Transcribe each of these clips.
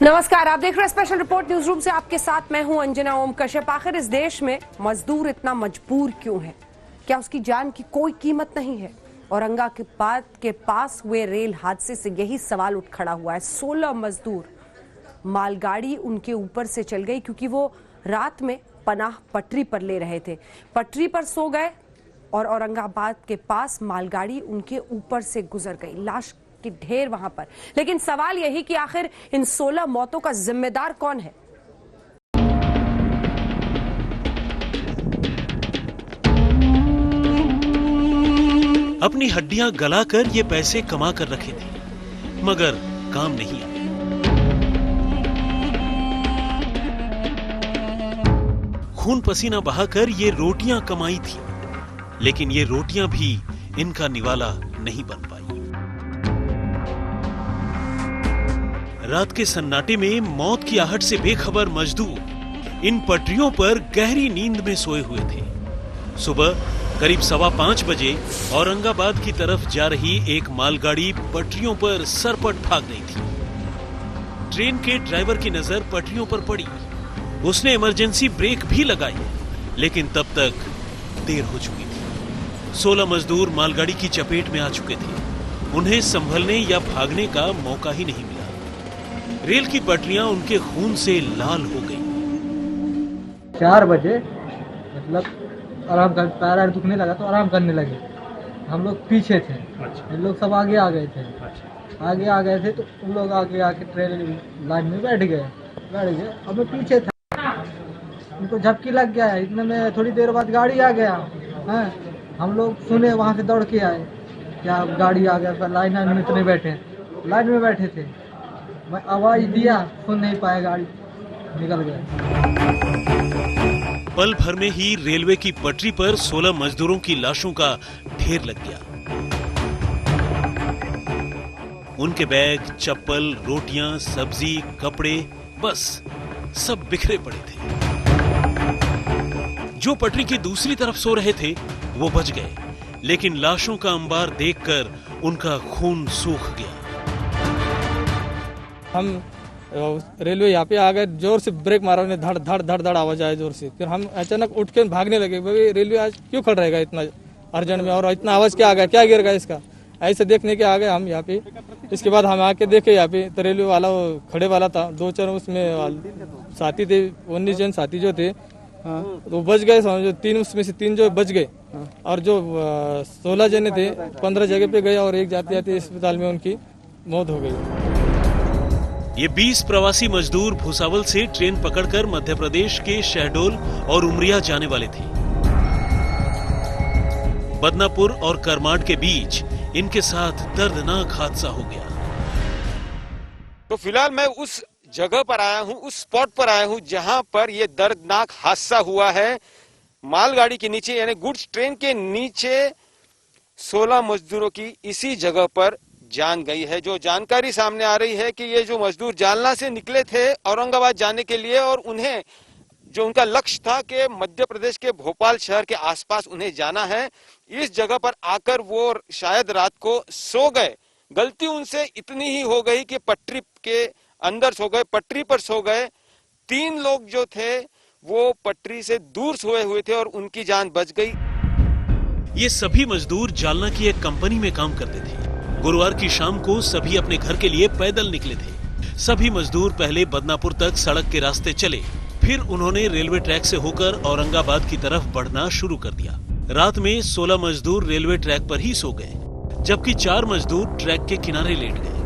नमस्कार, आप देख रहे हैं स्पेशल रिपोर्ट न्यूज रूम से। आपके साथ मैं हूं अंजना ओम कश्यप। आखिर इस देश में मजदूर इतना मजबूर क्यों है? क्या उसकी जान की कोई कीमत नहीं है? औरंगाबाद के पास हुए रेल हादसे से यही सवाल उठ खड़ा हुआ है। 16 मजदूर, मालगाड़ी उनके ऊपर से चल गई क्योंकि वो रात में पनाह पटरी पर ले रहे थे। पटरी पर सो गए और औरंगाबाद के पास मालगाड़ी उनके ऊपर से गुजर गई। लाश की ढेर वहां पर। लेकिन सवाल यही कि आखिर इन 16 मौतों का जिम्मेदार कौन है? अपनी हड्डियां गलाकर ये पैसे कमा कर रखे थे, मगर काम नहीं आए। खून पसीना बहाकर ये रोटियां कमाई थी, लेकिन ये रोटियां भी इनका निवाला नहीं बन पाई। रात के सन्नाटे में मौत की आहट से बेखबर मजदूर इन पटरियों पर गहरी नींद में सोए हुए थे। सुबह करीब 5:15 बजे औरंगाबाद की तरफ जा रही एक मालगाड़ी पटरियों पर सरपट भाग रही थी। ट्रेन के ड्राइवर की नजर पटरियों पर पड़ी। उसने इमरजेंसी ब्रेक भी लगाई, लेकिन तब तक देर हो चुकी थी। 16 मजदूर मालगाड़ी की चपेट में आ चुके थे। उन्हें संभलने या भागने का मौका ही नहीं मिला। रेल की पटरियां उनके खून से लाल हो गई। 4 बजे मतलब आराम कर, पैर दुखने लगा तो आराम करने लगे। हम लोग पीछे थे, हम लोग सब आगे आ गए थे। आगे आ गए थे तो उन लोग आगे आके ट्रेन लाइन में बैठ गए। अब मैं पीछे था, उनको झपकी लग गया है। इतने में थोड़ी देर बाद गाड़ी आ गया है। हम लोग सुने, वहाँ से दौड़ के आए, क्या गाड़ी आ गया। लाइन में इतने लाइन में बैठे थे। मैं आवाज दिया, सुन नहीं पाया, गाड़ी निकल गया। पल भर में ही रेलवे की पटरी पर 16 मजदूरों की लाशों का ढेर लग गया। उनके बैग, चप्पल, रोटियां, सब्जी, कपड़े, बस सब बिखरे पड़े थे। जो पटरी की दूसरी तरफ सो रहे थे वो बच गए, लेकिन लाशों का अंबार देखकर उनका खून सूख गया। हम रेलवे यहाँ पे आ गए, जोर से ब्रेक मारा, उन्हें धड़ धड़ धड़ धड़ आवाज आया जोर से। फिर हम अचानक उठ के भागने लगे, भाई रेलवे आज क्यों खड़ रहेगा इतना अर्जेंट में, और इतना आवाज क्या आ गया, क्या गिर गया इसका। ऐसे देखने के आ गए हम यहाँ पे। इसके बाद हम आके देखे यहाँ पे तो रेलवे वाला वो खड़े वाला था, 2-4 उसमें साथी थे, 19 जन साथी जो थे तो बच गए। समझो 3 उसमें से 3 जो बच गए, और जो 16 जने थे 15 जगह पे गए, और एक जाते जाते अस्पताल में उनकी मौत हो गई। ये 20 प्रवासी मजदूर भुसावल से ट्रेन पकड़कर मध्य प्रदेश के शहडोल और उमरिया जाने वाले थे। बदनापुर और करमाड के बीच इनके साथ दर्दनाक हादसा हो गया। तो फिलहाल मैं उस जगह पर आया हूं, उस स्पॉट पर आया हूं जहां पर यह दर्दनाक हादसा हुआ है। मालगाड़ी के नीचे यानी गुड्स ट्रेन के नीचे 16 मजदूरों की इसी जगह पर जान गई है। जो जानकारी सामने आ रही है कि ये जो मजदूर जालना से निकले थे औरंगाबाद जाने के लिए, और उन्हें जो उनका लक्ष्य था कि मध्य प्रदेश के भोपाल शहर के आसपास उन्हें जाना है, इस जगह पर आकर वो शायद रात को सो गए। गलती उनसे इतनी ही हो गई कि पटरी के अंदर सो गए, पटरी पर सो गए। 3 लोग जो थे वो पटरी से दूर सोए हुए थे और उनकी जान बच गई। ये सभी मजदूर जालना की एक कंपनी में काम करते थे। गुरुवार की शाम को सभी अपने घर के लिए पैदल निकले थे। सभी मजदूर पहले बदनापुर तक सड़क के रास्ते चले, फिर उन्होंने रेलवे ट्रैक से होकर औरंगाबाद की तरफ बढ़ना शुरू कर दिया। रात में 16 मजदूर रेलवे ट्रैक पर ही सो गए, जबकि 4 मजदूर ट्रैक के किनारे लेट गए।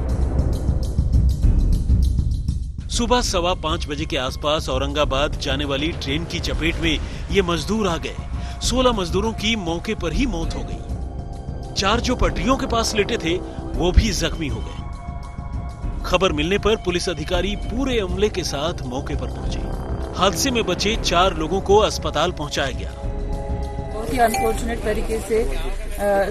सुबह 5:15 बजे के आसपास औरंगाबाद जाने वाली ट्रेन की चपेट में ये मजदूर आ गए। 16 मजदूरों की मौके पर ही मौत हो गई। 4 जो पटरियों के पास लेटे थे वो भी जख्मी हो गए। खबर मिलने पर पुलिस अधिकारी पूरे अमले के साथ मौके पर पहुंचे। हादसे में बचे 4 लोगों को अस्पताल पहुंचाया गया। बहुत ही अनफॉर्चुनेट तरीके से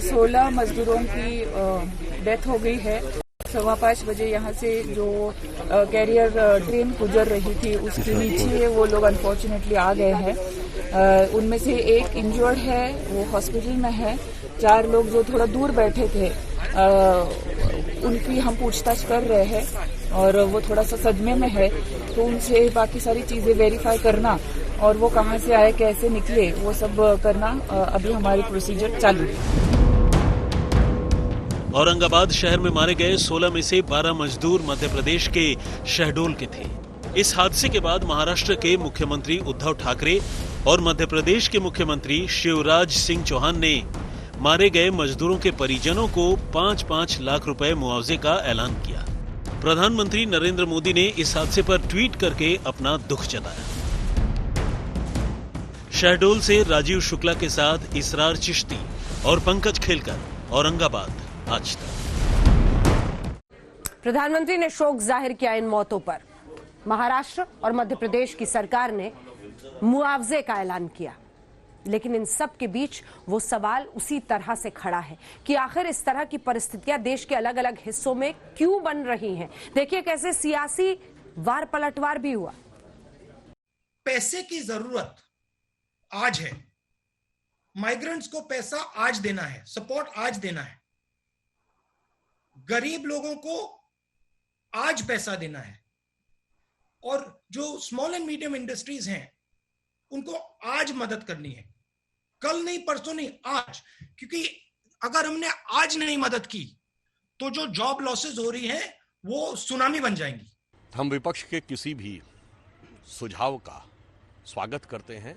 16 मजदूरों की डेथ हो गई है। 5:15 बजे यहाँ से जो कैरियर ट्रेन गुजर रही थी उसके नीचे वो लोग अनफॉर्चुनेटली आ गए हैं। उनमें से एक इंजर्ड है, वो हॉस्पिटल में है। 4 लोग जो थोड़ा दूर बैठे थे उनकी हम पूछताछ कर रहे हैं। और वो थोड़ा सा सदमे में है, तो उनसे बाकी सारी चीजें वेरीफाई करना और वो कहाँ से आए, कैसे निकले, वो सब करना अभी हमारी प्रोसीजर चालू है। औरंगाबाद शहर में मारे गए 16 में से 12 मजदूर मध्य प्रदेश के शहडोल के थे। इस हादसे के बाद महाराष्ट्र के मुख्यमंत्री उद्धव ठाकरे और मध्य प्रदेश के मुख्यमंत्री शिवराज सिंह चौहान ने मारे गए मजदूरों के परिजनों को 5-5 लाख रुपए मुआवजे का ऐलान किया। प्रधानमंत्री नरेंद्र मोदी ने इस हादसे पर ट्वीट करके अपना दुख जताया। शहडोल से राजीव शुक्ला के साथ इसरार चिश्ती और पंकज खेलकर, औरंगाबाद, आज तक। प्रधानमंत्री ने शोक जाहिर किया इन मौतों पर। महाराष्ट्र और मध्य प्रदेश की सरकार ने मुआवजे का ऐलान किया, लेकिन इन सब के बीच वो सवाल उसी तरह से खड़ा है कि आखिर इस तरह की परिस्थितियां देश के अलग अलग हिस्सों में क्यों बन रही हैं। देखिए कैसे सियासी वार पलटवार भी हुआ। पैसे की जरूरत आज है, माइग्रेंट्स को पैसा आज देना है, सपोर्ट आज देना है, गरीब लोगों को आज पैसा देना है, और जो स्मॉल एंड मीडियम इंडस्ट्रीज हैं उनको आज मदद करनी है, कल नहीं, परसों नहीं, आज। क्योंकि अगर हमने आज नहीं मदद की तो जो जॉब लॉसेस हो रही हैं वो सुनामी बन जाएंगी। हम विपक्ष के किसी भी सुझाव का स्वागत करते हैं,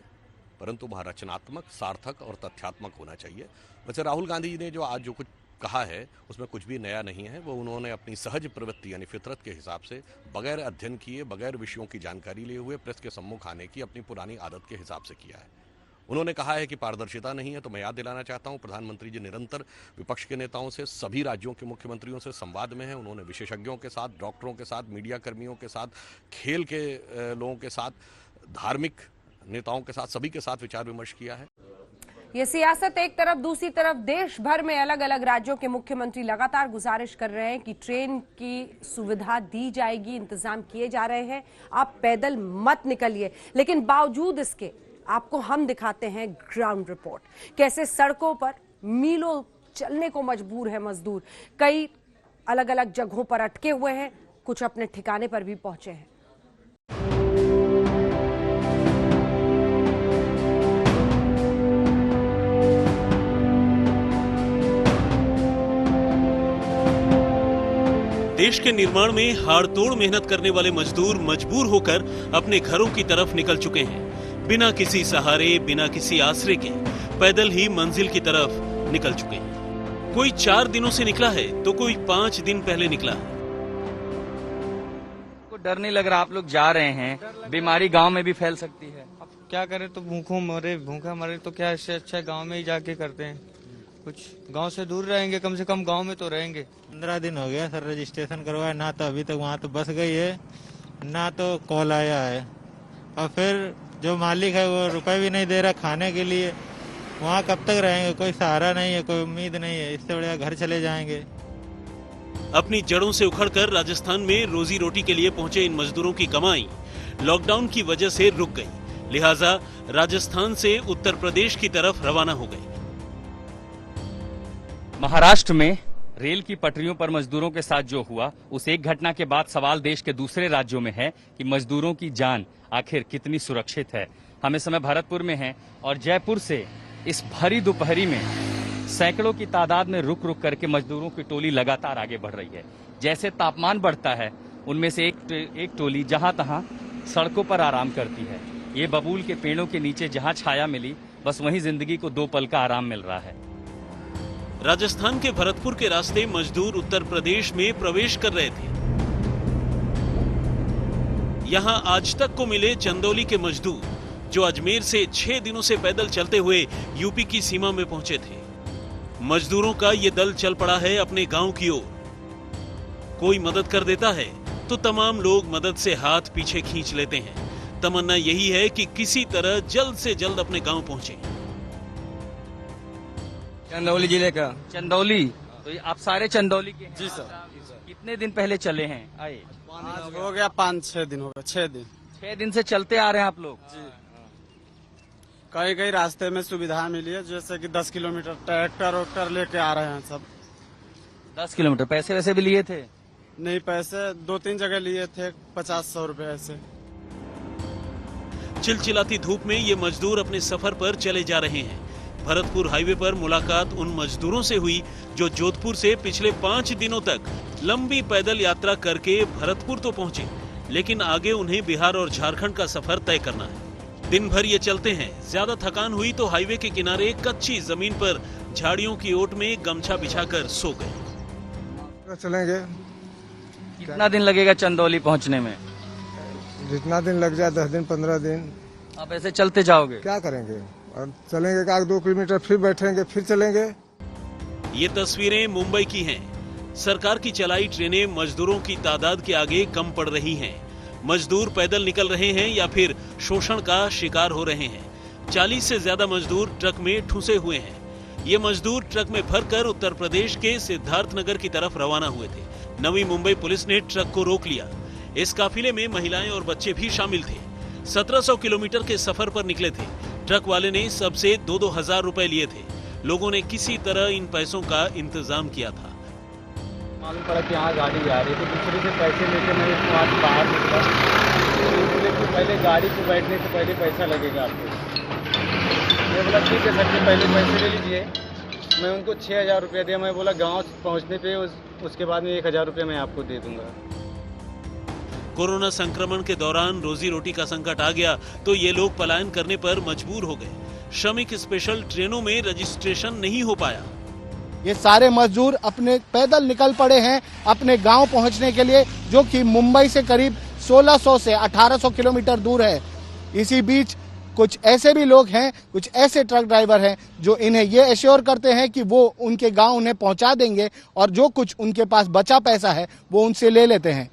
परंतु वह रचनात्मक, सार्थक और तथ्यात्मक होना चाहिए। वैसे राहुल गांधी जी ने जो आज जो कुछ कहा है उसमें कुछ भी नया नहीं है। वो उन्होंने अपनी सहज प्रवृत्ति यानी फितरत के हिसाब से बगैर अध्ययन किए, बगैर विषयों की जानकारी लिए हुए प्रेस के सम्मुख आने की अपनी पुरानी आदत के हिसाब से किया है। उन्होंने कहा है कि पारदर्शिता नहीं है, तो मैं याद दिलाना चाहता हूं प्रधानमंत्री जी निरंतर विपक्ष के नेताओं से, सभी राज्यों के मुख्यमंत्रियों से संवाद में हैं। उन्होंने विशेषज्ञों के साथ, डॉक्टरों के साथ, मीडिया कर्मियों के साथ, खेल के लोगों के साथ, धार्मिक नेताओं के साथ, सभी के साथ विचार विमर्श किया है। ये सियासत एक तरफ, दूसरी तरफ देश भर में अलग अलग राज्यों के मुख्यमंत्री लगातार गुजारिश कर रहे हैं कि ट्रेन की सुविधा दी जाएगी, इंतजाम किए जा रहे हैं, आप पैदल मत निकलिए। लेकिन बावजूद इसके आपको हम दिखाते हैं ग्राउंड रिपोर्ट, कैसे सड़कों पर मीलों चलने को मजबूर है मजदूर। कई अलग अलग जगहों पर अटके हुए हैं, कुछ अपने ठिकाने पर भी पहुंचे हैं। देश के निर्माण में हाड़तोड़ मेहनत करने वाले मजदूर मजबूर होकर अपने घरों की तरफ निकल चुके हैं। बिना किसी सहारे, बिना किसी आसरे के पैदल ही मंजिल की तरफ निकल चुके हैं। कोई 4 दिनों से निकला है तो कोई 5 दिन पहले निकला है। को डर नहीं लग रहा? आप लोग जा रहे हैं, बीमारी गांव में भी फैल सकती है। अब क्या करें, तो भूखा मरे तो क्या, इससे अच्छा गाँव में ही जाके करते हैं। कुछ गांव से दूर रहेंगे, कम से कम गांव में तो रहेंगे। 15 दिन हो गया सर रजिस्ट्रेशन करवाया, ना तो अभी तक वहाँ तो बस गई है, ना तो कॉल आया है। और फिर जो मालिक है वो रुपए भी नहीं दे रहा खाने के लिए। वहाँ कब तक रहेंगे? कोई सहारा नहीं है, कोई उम्मीद नहीं है। इससे बढ़िया घर चले जाएंगे। अपनी जड़ों से उखड़कर राजस्थान में रोजी रोटी के लिए पहुंचे इन मजदूरों की कमाई लॉकडाउन की वजह से रुक गई। लिहाजा राजस्थान से उत्तर प्रदेश की तरफ रवाना हो गए। महाराष्ट्र में रेल की पटरियों पर मजदूरों के साथ जो हुआ, उस एक घटना के बाद सवाल देश के दूसरे राज्यों में है कि मजदूरों की जान आखिर कितनी सुरक्षित है। हम इस समय भरतपुर में हैं और जयपुर से इस भरी दोपहरी में सैकड़ों की तादाद में रुक रुक करके मजदूरों की टोली लगातार आगे बढ़ रही है। जैसे तापमान बढ़ता है, उनमें से एक टोली जहां तहां सड़कों पर आराम करती है। ये बबूल के पेड़ों के नीचे जहां छाया मिली, बस वहीं जिंदगी को 2 पल का आराम मिल रहा है। राजस्थान के भरतपुर के रास्ते मजदूर उत्तर प्रदेश में प्रवेश कर रहे थे। यहां आज तक को मिले चंदौली के मजदूर, जो अजमेर से 6 दिनों से पैदल चलते हुए यूपी की सीमा में पहुंचे थे। मजदूरों का ये दल चल पड़ा है अपने गांव की ओर। कोई मदद कर देता है तो तमाम लोग मदद से हाथ पीछे खींच लेते हैं। तमन्ना यही है कि किसी तरह जल्द से जल्द अपने गांव पहुंचे। चंदौली जिले का। चंदौली, तो ये आप सारे चंदौली के हैं? जी सर। कितने दिन पहले चले हैं आए? हो गया 5-6 दिन हो गया। 6 दिन। 6 दिन से चलते आ रहे हैं आप लोग? जी। कई कई रास्ते में सुविधा मिली है, जैसे कि 10 किलोमीटर ट्रैक्टर लेके आ रहे हैं सब। 10 किलोमीटर पैसे वैसे भी लिए थे? नहीं, पैसे 2-3 जगह लिए थे, 50-100 रुपए ऐसे। चिलचिलाती धूप में ये मजदूर अपने सफर पर चले जा रहे हैं। भरतपुर हाईवे पर मुलाकात उन मजदूरों से हुई जो जोधपुर से पिछले 5 दिनों तक लंबी पैदल यात्रा करके भरतपुर तो पहुंचे, लेकिन आगे उन्हें बिहार और झारखंड का सफर तय करना है। दिन भर ये चलते हैं। ज्यादा थकान हुई तो हाईवे के किनारे कच्ची जमीन पर झाड़ियों की ओट में गमछा बिछाकर सो गए। चलेंगे। कितना दिन लगेगा चंदौली पहुंचने में? जितना दिन लग जाए, 10 दिन 15 दिन। आप ऐसे चलते जाओगे? क्या करेंगे, और चलेंगे 1-2 किलोमीटर, फिर बैठेंगे, फिर चलेंगे। ये तस्वीरें मुंबई की हैं। सरकार की चलाई ट्रेनें मजदूरों की तादाद के आगे कम पड़ रही हैं। मजदूर पैदल निकल रहे हैं या फिर शोषण का शिकार हो रहे हैं। 40 से ज्यादा मजदूर ट्रक में ठुसे हुए हैं। ये मजदूर ट्रक में भरकर उत्तर प्रदेश के सिद्धार्थनगर की तरफ रवाना हुए थे। नवी मुंबई पुलिस ने ट्रक को रोक लिया। इस काफिले में महिलाएं और बच्चे भी शामिल थे। 1700 किलोमीटर के सफर पर निकले थे। ट्रक वाले ने सबसे 2-2 हजार रुपए लिए थे। लोगों ने किसी तरह इन पैसों का इंतजाम किया था। मालूम पड़ा कि यहाँ गाड़ी आ रही थी, दूसरे से पैसे लेके मैं वहाँ से बाहर निकला। बोले कि पहले गाड़ी पे बैठने से पहले पैसा लगेगा आपको। मैं बोला ठीक है सर जी, पहले पैसे ले लीजिए। मैं उनको 6000 रुपये दिया। मैं बोला गाँव पहुँचने पे उसके बाद में 1000 रुपये मैं आपको दे दूंगा। कोरोना संक्रमण के दौरान रोजी रोटी का संकट आ गया तो ये लोग पलायन करने पर मजबूर हो गए। श्रमिक स्पेशल ट्रेनों में रजिस्ट्रेशन नहीं हो पाया। ये सारे मजदूर अपने पैदल निकल पड़े हैं अपने गांव पहुंचने के लिए, जो कि मुंबई से करीब 1600 से 1800 किलोमीटर दूर है। इसी बीच कुछ ऐसे भी लोग हैं, कुछ ऐसे ट्रक ड्राइवर हैं जो इन्हें ये एश्योर करते हैं कि वो उनके गांव उन्हें पहुंचा देंगे और जो कुछ उनके पास बचा पैसा है वो उनसे ले लेते हैं।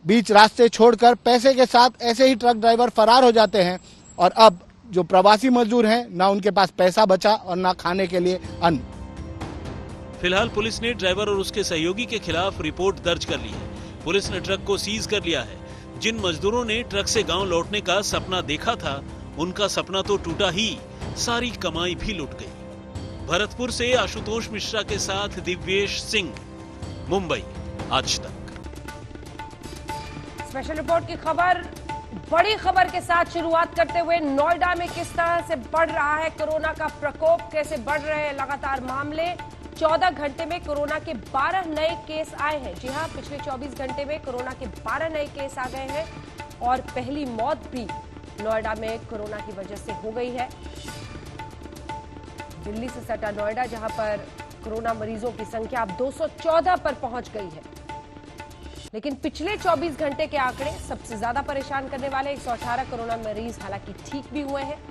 बीच रास्ते छोड़कर पैसे के साथ ऐसे ही ट्रक ड्राइवर फरार हो जाते हैं और अब जो प्रवासी मजदूर हैं, ना उनके पास पैसा बचा और ना खाने के लिए अन्न। फिलहाल पुलिस ने ड्राइवर और उसके सहयोगी के खिलाफ रिपोर्ट दर्ज कर ली है। पुलिस ने ट्रक को सीज कर लिया है। जिन मजदूरों ने ट्रक से गांव लौटने का सपना देखा था, उनका सपना तो टूटा ही, सारी कमाई भी लुट गई। भरतपुर से आशुतोष मिश्रा के साथ दिव्येश सिंह, मुंबई आज तक। स्पेशल रिपोर्ट की खबर, बड़ी खबर के साथ शुरुआत करते हुए नोएडा में किस तरह से बढ़ रहा है कोरोना का प्रकोप, कैसे बढ़ रहे हैं लगातार मामले। 14 घंटे में कोरोना के 12 नए केस आए हैं। जी हां, पिछले 24 घंटे में कोरोना के 12 नए केस आ गए हैं और पहली मौत भी नोएडा में कोरोना की वजह से हो गई है। दिल्ली से सटा नोएडा, जहां पर कोरोना मरीजों की संख्या अब 214 पर पहुंच गई है। लेकिन पिछले 24 घंटे के आंकड़े सबसे ज्यादा परेशान करने वाले 118 कोरोना मरीज हालांकि ठीक भी हुए हैं।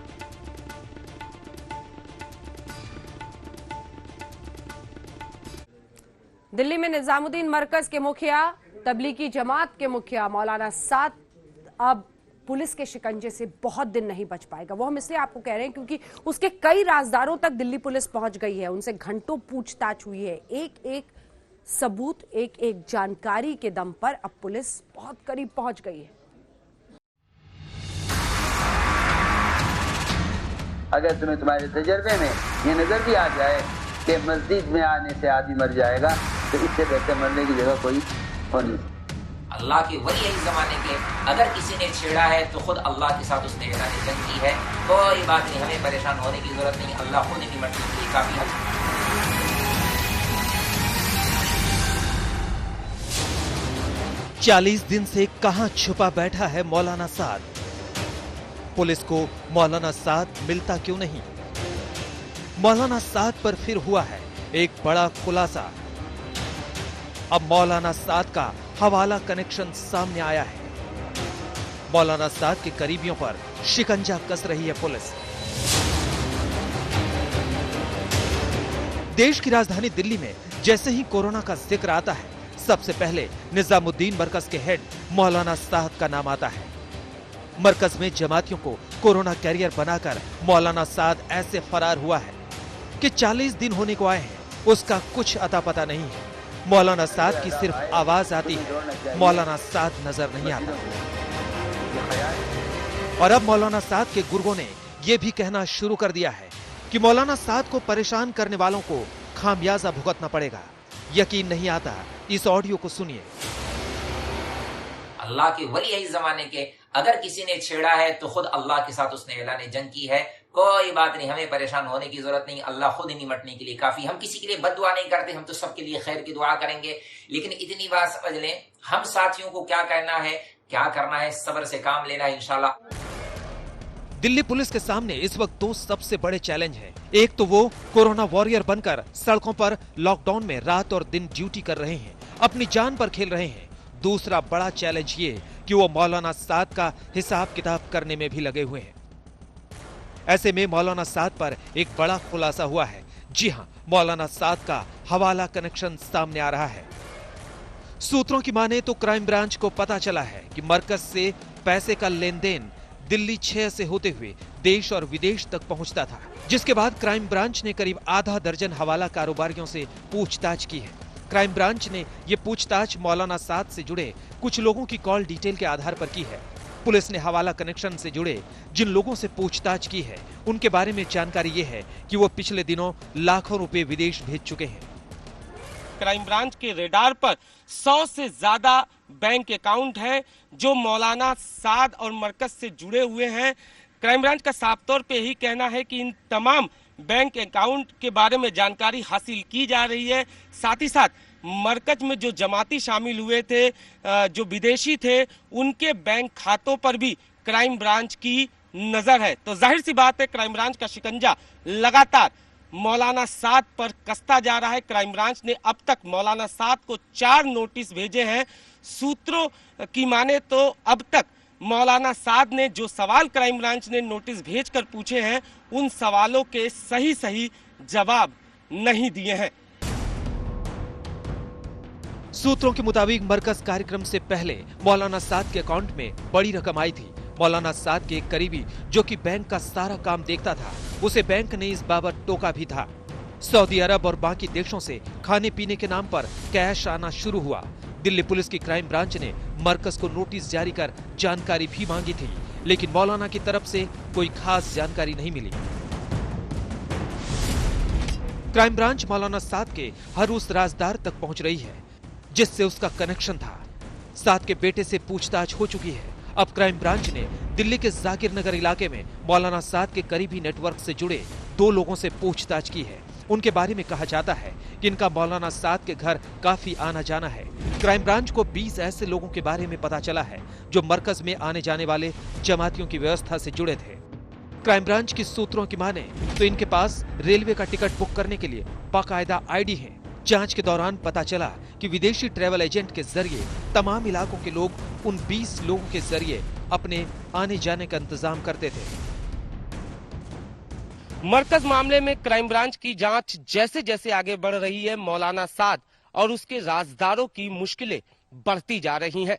दिल्ली में निजामुद्दीन मरकज के मुखिया, तबलीगी जमात के मुखिया मौलाना साद अब पुलिस के शिकंजे से बहुत दिन नहीं बच पाएगा। वो हम इसलिए आपको कह रहे हैं क्योंकि उसके कई राजदारों तक दिल्ली पुलिस पहुंच गई है। उनसे घंटों पूछताछ हुई है। एक एक सबूत, एक एक जानकारी के दम पर अब पुलिस बहुत करीब पहुंच गई है। अगर तुम्हारे तजर्बे में ये नजर भी आ जाए कि मस्जिद में आने से आदमी मर जाएगा, तो इससे बेहतर मरने की जगह कोई हो नहीं। अल्लाह के वली इस जमाने के अगर किसी ने छेड़ा है तो खुद अल्लाह के साथ उसने ऐलान जंग की है। कोई बात नहीं, हमें परेशान होने की जरूरत नहीं। अल्लाह खुद की मर्जी के लिए काफी है। 40 दिन से कहां छुपा बैठा है मौलाना साद? पुलिस को मौलाना साद मिलता क्यों नहीं? मौलाना साद पर फिर हुआ है एक बड़ा खुलासा। अब मौलाना साद का हवाला कनेक्शन सामने आया है। मौलाना साद के करीबियों पर शिकंजा कस रही है पुलिस। देश की राजधानी दिल्ली में जैसे ही कोरोना का जिक्र आता है, सबसे पहले निजामुद्दीन मरकज के हेड मौलाना साद का नाम आता है। मरकज में जमातियों को कोरोना कैरियर बनाकर मौलाना साद ऐसे फरार हुआ है कि 40 दिन होने को आए हैं, उसका कुछ अता पता नहीं है। मौलाना साद की सिर्फ आवाज आती है, मौलाना साद नजर नहीं आता। और अब मौलाना साद के गुर्गों ने यह भी कहना शुरू कर दिया है कि मौलाना साद को परेशान करने वालों को खामियाजा भुगतना पड़ेगा। यकीन नहीं आता इस ऑडियो को सुनिए। अल्लाह के वली इस जमाने के अगर किसी ने छेड़ा है तो खुद अल्लाह के साथ उसने ऐलान जंग की है। कोई बात नहीं, हमें परेशान होने की जरूरत नहीं, अल्लाह खुद ही निमटने के लिए काफी। हम किसी के लिए बद्दुआ नहीं करते, हम तो सबके लिए खैर की दुआ करेंगे। लेकिन इतनी बात समझ लें, हम साथियों को क्या कहना है, क्या करना है, सब्र से काम लेना है इंशाल्लाह। दिल्ली पुलिस के सामने इस वक्त दो सबसे बड़े चैलेंज हैं। एक तो वो कोरोना वॉरियर बनकर सड़कों पर लॉकडाउन में रात और दिन ड्यूटी कर रहे हैं, अपनी जान पर खेल रहे हैं। दूसरा बड़ा चैलेंज ये कि वो मौलाना साद का हिसाब किताब करने में भी लगे हुए हैं। ऐसे में मौलाना साद पर एक बड़ा खुलासा हुआ है। जी हां, मौलाना साद का हवाला कनेक्शन सामने आ रहा है। सूत्रों की माने तो क्राइम ब्रांच को पता चला है कि मरकज से पैसे का लेन देन दिल्ली 6 से होते हुए देश और विदेश तक पहुंचता था, जिसके बाद क्राइम ब्रांच ने करीब आधा दर्जन हवाला कारोबारियों से पूछताछ की है। क्राइम ब्रांच ने ये पूछताछ मौलाना साद से जुड़े कुछ लोगों की कॉल डिटेल के आधार पर की है। पुलिस ने हवाला कनेक्शन से जुड़े जिन लोगों से पूछताछ की है, उनके बारे में जानकारी ये है कि वो पिछले दिनों लाखों रुपए विदेश भेज चुके हैं। क्राइम ब्रांच के रेडार पर 100 से ज्यादा बैंक अकाउंट है जो मौलाना साद और मरकज से जुड़े हुए हैं। क्राइम ब्रांच का साफ तौर पे यही कहना है कि इन तमाम बैंक अकाउंट के बारे में जानकारी हासिल की जा रही है। साथ ही साथ मरकज में जो जमाती शामिल हुए थे, जो विदेशी थे, उनके बैंक खातों पर भी क्राइम ब्रांच की नजर है। तो जाहिर सी बात है, क्राइम ब्रांच का शिकंजा लगातार मौलाना साद पर कसता जा रहा है। क्राइम ब्रांच ने अब तक मौलाना साद को 4 नोटिस भेजे हैं। सूत्रों की माने तो अब तक मौलाना साद ने जो सवाल क्राइम ब्रांच ने नोटिस भेजकर पूछे हैं, उन सवालों के सही जवाब नहीं दिए हैं। सूत्रों के मुताबिक मरकज कार्यक्रम से पहले मौलाना साद के अकाउंट में बड़ी रकम आई थी। मौलाना साद के एक करीबी जो कि बैंक का सारा काम देखता था, उसे बैंक ने इस बाबत टोका भी था। सऊदी अरब और बाकी देशों से खाने पीने के नाम पर कैश आना शुरू हुआ। दिल्ली पुलिस की क्राइम ब्रांच ने मरकज को नोटिस जारी कर जानकारी भी मांगी थी, लेकिन मौलाना की तरफ से कोई खास जानकारी नहीं मिली। क्राइम ब्रांच मौलाना साद के हर उस राजदार तक पहुंच रही है जिससे उसका कनेक्शन था। साद के बेटे से पूछताछ हो चुकी है। अब क्राइम ब्रांच ने दिल्ली के जाकिर नगर इलाके में मौलाना साद के करीबी नेटवर्क से जुड़े 2 लोगों से पूछताछ की है। उनके बारे में कहा जाता है कि इनका मौलाना साद के घर काफी आना जाना है। क्राइम ब्रांच को 20 ऐसे लोगों के बारे में पता चला है जो मरकज में आने जाने वाले जमातियों की व्यवस्था से जुड़े थे। क्राइम ब्रांच की सूत्रों की माने तो इनके पास रेलवे का टिकट बुक करने के लिए बाकायदा आईडी है। जांच के दौरान पता चला कि विदेशी ट्रैवल एजेंट के जरिए तमाम इलाकों के लोग उन 20 लोगों के जरिए अपने आने जाने का इंतजाम करते थे। मरकज मामले में क्राइम ब्रांच की जांच जैसे जैसे आगे बढ़ रही है, मौलाना साद और उसके राजदारों की मुश्किलें बढ़ती जा रही हैं।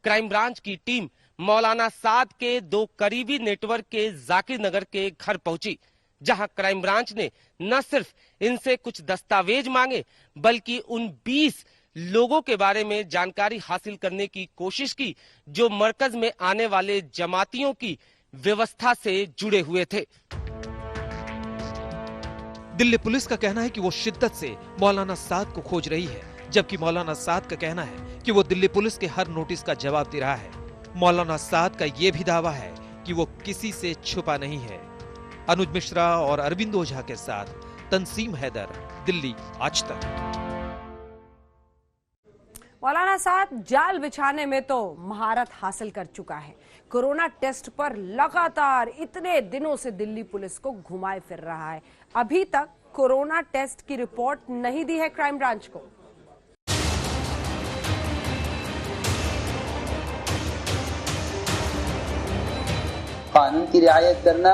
क्राइम ब्रांच की टीम मौलाना साद के 2 करीबी नेटवर्क के जाकिर नगर के घर पहुंची, जहां क्राइम ब्रांच ने न सिर्फ इनसे कुछ दस्तावेज मांगे बल्कि उन 20 लोगों के बारे में जानकारी हासिल करने की कोशिश की जो मरकज में आने वाले जमातियों की व्यवस्था से जुड़े हुए थे। दिल्ली पुलिस का कहना है कि वो शिद्दत से मौलाना साद को खोज रही है, जबकि मौलाना साद का कहना है कि वो दिल्ली पुलिस के हर नोटिस का जवाब दे रहा है। मौलाना साद का ये भी दावा है कि वो किसी से छुपा नहीं है। अनुज मिश्रा और अरविंद ओझा के साथ तंसीम हैदर, दिल्ली आज तक। मौलाना साद जाल बिछाने में तो महारत हासिल कर चुका है। कोरोना टेस्ट पर लगातार इतने दिनों से दिल्ली पुलिस को घुमाए फिर रहा है। अभी तक कोरोना टेस्ट की रिपोर्ट नहीं दी है क्राइम ब्रांच को। कानून की रियायत करना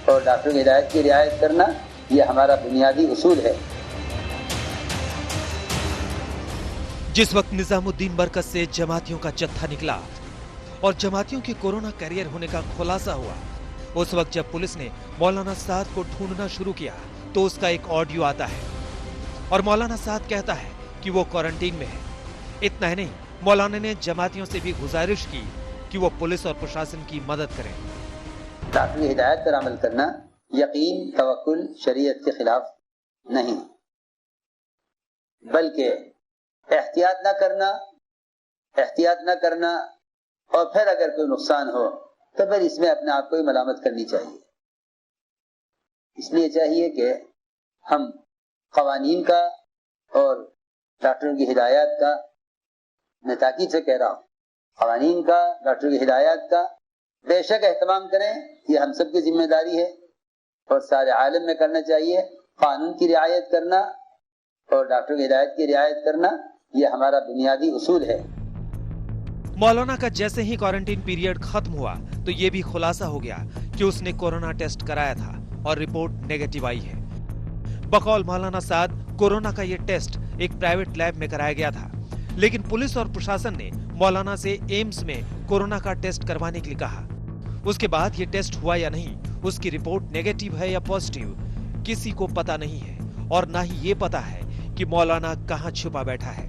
और डॉक्टर की हिदायत की रियायत करना, यह हमारा बुनियादी उसूल है। जिस वक्त निजामुद्दीन मरकज से जमातियों का जत्था निकला और जमातियों के कोरोना कैरियर होने का खुलासा हुआ, उस वक्त जब पुलिस ने मौलाना साद को ढूंढना शुरू किया तो उसका एक ऑडियो आता है और मौलाना साद कहता है कि वो क्वारंटीन में है। इतना ही नहीं, मौलाना ने जमातियों से भी गुजारिश की कि वो पुलिस और प्रशासन की मदद करें। डॉक्टर की हिदायत पर अमल करना यकीन, तवक्कुल, शरीयत के खिलाफ नहीं, बल्कि एहतियात ना करना और फिर अगर कोई नुकसान हो तो फिर इसमें अपने आप को ही मलामत करनी चाहिए। इसलिए चाहिए कि हम क़वानीन का और डॉक्टरों की हिदायत का, मैं ताकीद से कह रहा हूँ, क़वानीन का, डॉक्टरों की हिदायत का बेशक एहतमाम करें, ये हम सब की जिम्मेदारी है और सारे आलम में करना चाहिए। कानून की रियायत करना और डॉक्टरों की हिदायत की रियायत करना, ये हमारा बुनियादी उसूल है। मौलाना का जैसे ही क्वारंटीन पीरियड खत्म हुआ तो ये भी खुलासा हो गया कि उसने कोरोना टेस्ट कराया था और रिपोर्ट नेगेटिव आई है। बकौल मौलाना साद, कोरोना का ये टेस्ट एक प्राइवेट लैब में कराया गया था, लेकिन पुलिस और प्रशासन ने मौलाना से एम्स में कोरोना का टेस्ट करवाने के लिए कहा। उसके बाद ये टेस्ट हुआ या नहीं, उसकी रिपोर्ट नेगेटिव है या पॉजिटिव, किसी को पता नहीं है और ना ही ये पता है कि मौलाना कहां छुपा बैठा है।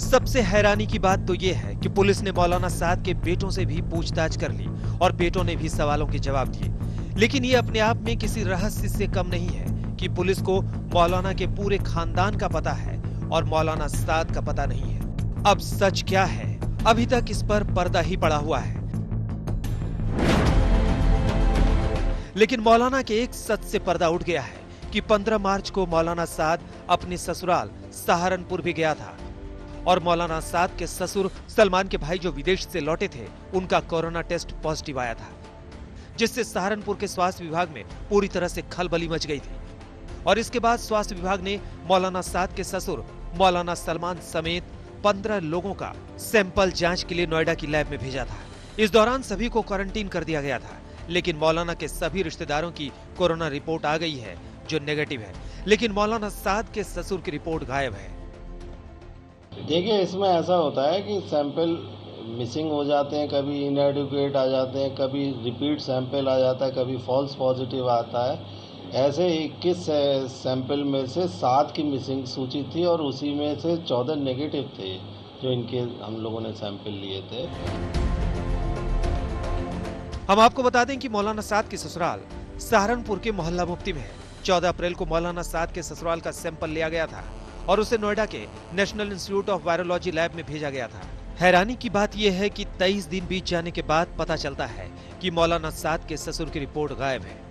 सबसे हैरानी की बात तो ये है कि पुलिस ने मौलाना साद के बेटों से भी पूछताछ कर ली और बेटों ने भी सवालों के जवाब दिए, लेकिन ये अपने आप में किसी रहस्य से कम नहीं है कि पुलिस को मौलाना के पूरे खानदान का पता है और मौलाना साद का पता नहीं है। अब सच क्या है, अभी तक इस पर पर्दा ही पड़ा हुआ है। लेकिन मौलाना के एक सच से पर्दा उठ गया है कि 15 मार्च को मौलाना साद अपने ससुराल सहारनपुर भी गया था और मौलाना साद के ससुर सलमान के भाई जो विदेश से लौटे थे, उनका कोरोना टेस्ट पॉजिटिव आया था, जिससे सहारनपुर के स्वास्थ्य विभाग में पूरी तरह से खलबली मच गई थी। और इसके बाद स्वास्थ्य विभाग ने मौलाना साद के ससुर मौलाना सलमान समेत 15 लोगों का सैंपल जांच के लिए नोएडा की लैब में भेजा था। इस दौरान सभी को क्वारंटीन कर दिया गया था, लेकिन मौलाना के सभी रिश्तेदारों की कोरोना रिपोर्ट आ गई है जो नेगेटिव है, लेकिन मौलाना साद के ससुर की रिपोर्ट गायब है। देखिए, इसमें ऐसा होता है कि सैंपल मिसिंग हो जाते हैं, कभी इनएडिक्वेट आ जाते हैं, कभी रिपीट सैंपल आ जाता है, कभी फॉल्स पॉजिटिव आता है। ऐसे 21 सैंपल में से 7 की मिसिंग सूची थी और उसी में से 14 नेगेटिव थे जो इनके हम लोगों ने सैंपल लिए थे। हम आपको बता दें कि मौलाना साद की ससुराल सहारनपुर के मोहल्ला मुफ्ती में है। 14 अप्रैल को मौलाना साद के ससुराल का सैंपल लिया गया था और उसे नोएडा के national institute of virology lab में भेजा गया था। हैरानी की बात यह है कि 23 दिन बीत जाने के बाद पता चलता है कि मौलाना साद के ससुर की रिपोर्ट गायब है।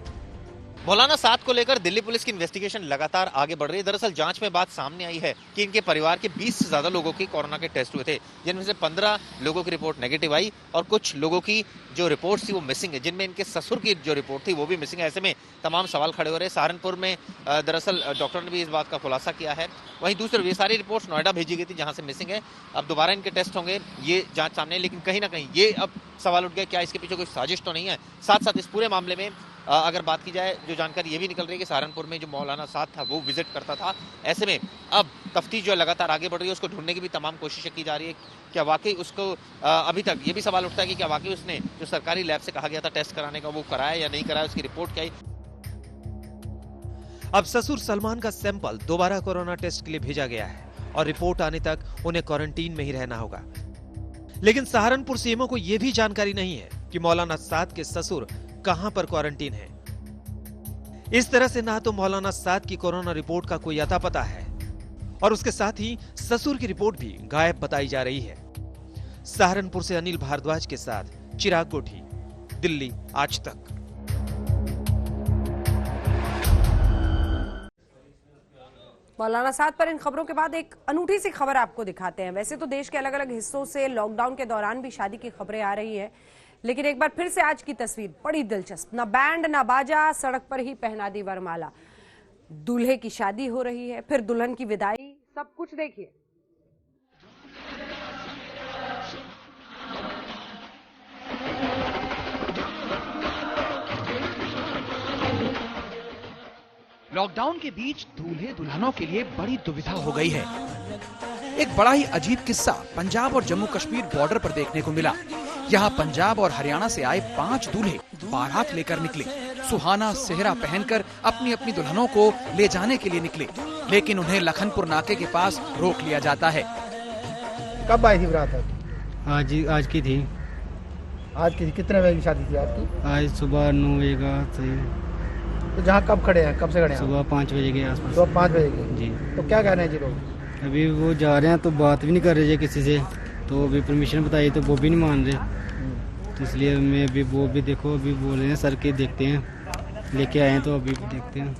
मौलाना साद को लेकर दिल्ली पुलिस की इन्वेस्टिगेशन लगातार आगे बढ़ रही है। दरअसल जांच में बात सामने आई है कि इनके परिवार के 20 से ज्यादा लोगों की कोरोना के टेस्ट हुए थे, जिनमें से 15 लोगों की रिपोर्ट नेगेटिव आई और कुछ लोगों की जो रिपोर्ट थी वो मिसिंग है, जिनमें इनके ससुर की जो रिपोर्ट थी वो भी मिसिंग है। ऐसे में तमाम सवाल खड़े हो रहे हैं। सहारनपुर में दरअसल डॉक्टर ने भी इस बात का खुलासा किया है। वहीं दूसरी ये सारी रिपोर्ट नोएडा भेजी गई थी जहाँ से मिसिंग है। अब दोबारा इनके टेस्ट होंगे, ये जांच सामने है, लेकिन कहीं ना कहीं ये अब सवाल उठ गया, क्या इसके पीछे कोई साजिश तो नहीं है। साथ साथ इस पूरे मामले में अगर बात की जाए, जो जानकारी ये भी निकल रही है कि सहारनपुर में जो मौलाना साद था वो विजिट करता था। ऐसे में अब तफ्तीश जो लगातार आगे बढ़ रही है, उसको ढूंढने की भी तमाम कोशिशें की जा रही है। क्या वाकई उसको अभी तक ये भी सवाल उठता है कि क्या वाकई उसने जो सरकारी लैब से कहा गया था टेस्ट कराने का वो कराया या नहीं कराया, उसकी रिपोर्ट क्या आई। अब ससुर सलमान का सैंपल दोबारा कोरोना टेस्ट के लिए भेजा गया है और रिपोर्ट आने तक उन्हें क्वारंटीन में ही रहना होगा। लेकिन सहारनपुर सीएमओ को यह भी जानकारी नहीं है कि मौलाना साद के ससुर कहां पर क्वारंटीन है। इस तरह से ना तो मौलाना साद की कोरोना रिपोर्ट का कोई अता पता है और उसके साथ ही ससुर की रिपोर्ट भी गायब बताई जा रही है। सहारनपुर से अनिल भारद्वाज के साथ चिराग गोठी, दिल्ली आज तक। मौलाना साद पर इन खबरों के बाद एक अनूठी सी खबर आपको दिखाते हैं। वैसे तो देश के अलग अलग हिस्सों से लॉकडाउन के दौरान भी शादी की खबरें आ रही हैं, लेकिन एक बार फिर से आज की तस्वीर बड़ी दिलचस्प। ना बैंड ना बाजा, सड़क पर ही पहना दी वरमाला। दूल्हे की शादी हो रही है, फिर दुल्हन की विदाई, सब कुछ देखिए। लॉकडाउन के बीच दूल्हे दुल्हनों के लिए बड़ी दुविधा हो गई है। एक बड़ा ही अजीब किस्सा पंजाब और जम्मू कश्मीर बॉर्डर पर देखने को मिला। यहाँ पंजाब और हरियाणा से आए 5 दूल्हे बारात लेकर निकले। सुहाना सेहरा पहनकर अपनी अपनी दुल्हनों को ले जाने के लिए निकले, लेकिन उन्हें लखनपुर नाके के पास रोक लिया जाता है। कब आई थी बारात? आज की थी। आज की कितने बजे की शादी थी आपकी? आज सुबह 9 बजे का। तो जहाँ कब खड़े हैं, कब से खड़े हैं? सुबह 5 बजे के आसपास। सुबह 5 बजे के जी। तो क्या कह रहे हैं जी लोग? अभी वो जा रहे हैं तो बात भी नहीं कर रहे किसी से, तो अभी परमिशन बताई तो वो भी नहीं मान रहे, तो इसलिए मैं अभी वो भी देखो अभी बोल रहे हैं सर के देखते हैं, लेके आए हैं तो अभी देखते हैं।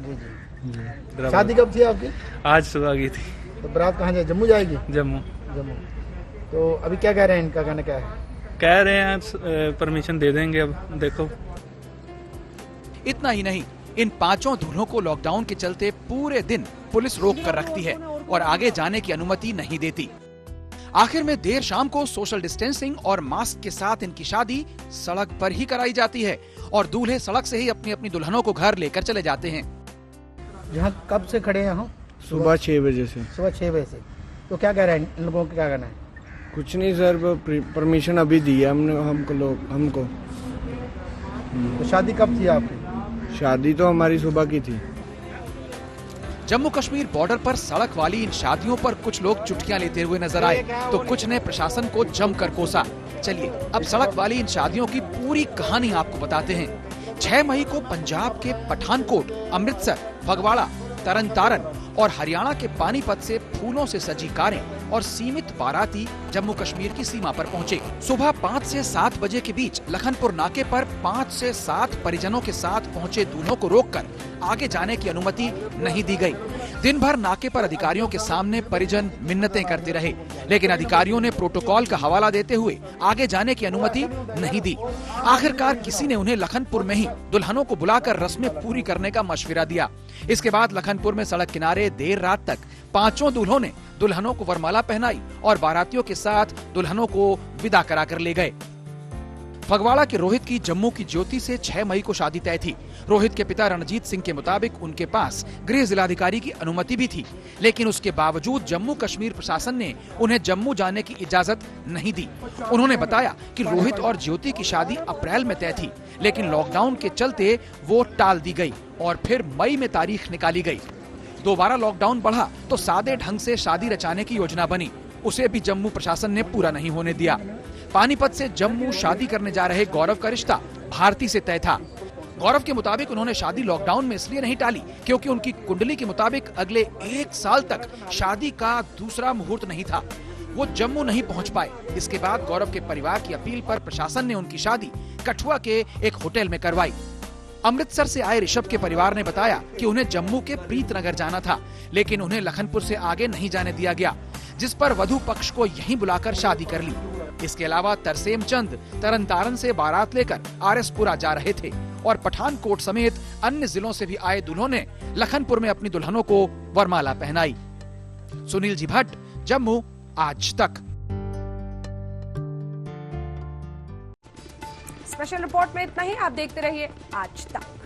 जी जी जी। शादी कब थी आपकी? आज सुबह की थी। तो बारात कहाँ जाए, जम्मू जाएगी? जम्मू। जम्मू। तो अभी क्या कह रहे हैं, इनका कहना क्या है? कह रहे हैं परमिशन दे देंगे, अब देखो। इतना ही नहीं, इन 5 दूल्हों को लॉकडाउन के चलते पूरे दिन पुलिस रोक कर रखती है और आगे जाने की अनुमति नहीं देती। आखिर में देर शाम को सोशल डिस्टेंसिंग और मास्क के साथ इनकी शादी सड़क पर ही कराई जाती है और दूल्हे सड़क से ही अपनी अपनी दुल्हनों को घर लेकर चले जाते हैं। यहाँ कब से खड़े हैं यहाँ? सुबह 6 बजे से। सुबह 6 बजे से। तो क्या कह रहे हैं इन लोगों का, क्या कहना है? कुछ नहीं सर, परमिशन अभी दी है हमको। तो शादी कब थी आपकी? शादी तो हमारी सुबह की थी। जम्मू कश्मीर बॉर्डर पर सड़क वाली इन शादियों पर कुछ लोग चुटकियां लेते हुए नजर आए तो कुछ ने प्रशासन को जमकर कोसा। चलिए अब सड़क वाली इन शादियों की पूरी कहानी आपको बताते हैं। 6 मई को पंजाब के पठानकोट, अमृतसर, फगवाड़ा, तरन तारन और हरियाणा के पानीपत से फूलों से सजी कारें और सीमित बाराती जम्मू कश्मीर की सीमा पर पहुंचे। सुबह 5 से 7 बजे के बीच लखनपुर नाके पर 5 से 7 परिजनों के साथ पहुंचे दूल्हों को रोककर आगे जाने की अनुमति नहीं दी गई। दिन भर नाके पर अधिकारियों के सामने परिजन मिन्नतें करते रहे, लेकिन अधिकारियों ने प्रोटोकॉल का हवाला देते हुए आगे जाने की अनुमति नहीं दी। आखिरकार किसी ने उन्हें लखनपुर में ही दुल्हनों को बुलाकर रस्में पूरी करने का मशविरा दिया। इसके बाद लखनपुर में सड़क किनारे देर रात तक 5 दूल्हों ने दुल्हनों को वरमाला पहनाई और बारातियों के साथ दुल्हनों को विदा कराकर ले गए। फगवाड़ा के रोहित की जम्मू की ज्योति से 6 मई को शादी तय थी। रोहित के पिता रणजीत सिंह के मुताबिक उनके पास गृह जिलाधिकारी की अनुमति भी थी, लेकिन उसके बावजूद जम्मू कश्मीर प्रशासन ने उन्हें जम्मू जाने की इजाजत नहीं दी। उन्होंने बताया कि रोहित और ज्योति की शादी अप्रैल में तय थी, लेकिन लॉकडाउन के चलते वो टाल दी गई और फिर मई में तारीख निकाली गई। दोबारा लॉकडाउन बढ़ा तो सादे ढंग से शादी रचाने की योजना बनी, उसे भी जम्मू प्रशासन ने पूरा नहीं होने दिया। पानीपत से जम्मू शादी करने जा रहे गौरव का रिश्ता भारती से तय था। गौरव के मुताबिक उन्होंने शादी लॉकडाउन में इसलिए नहीं टाली क्योंकि उनकी कुंडली के मुताबिक अगले 1 साल तक शादी का दूसरा मुहूर्त नहीं था। वो जम्मू नहीं पहुंच पाए। इसके बाद गौरव के परिवार की अपील पर प्रशासन ने उनकी शादी कठुआ के एक होटल में करवाई। अमृतसर से आए ऋषभ के परिवार ने बताया कि उन्हें जम्मू के प्रीतनगर जाना था, लेकिन उन्हें लखनपुर से आगे नहीं जाने दिया गया, जिस पर वधू पक्ष को यहीं बुलाकर शादी कर ली। इसके अलावा तरसेम चंद तरन तारन से बारात लेकर आरएसपुरा जा रहे थे और पठानकोट समेत अन्य जिलों से भी आए दूल्हों ने लखनपुर में अपनी दुल्हनों को वरमाला पहनाई। सुनील जी भट्ट, जम्मू, आज तक। स्पेशल रिपोर्ट में इतना ही। आप देखते रहिए आज तक।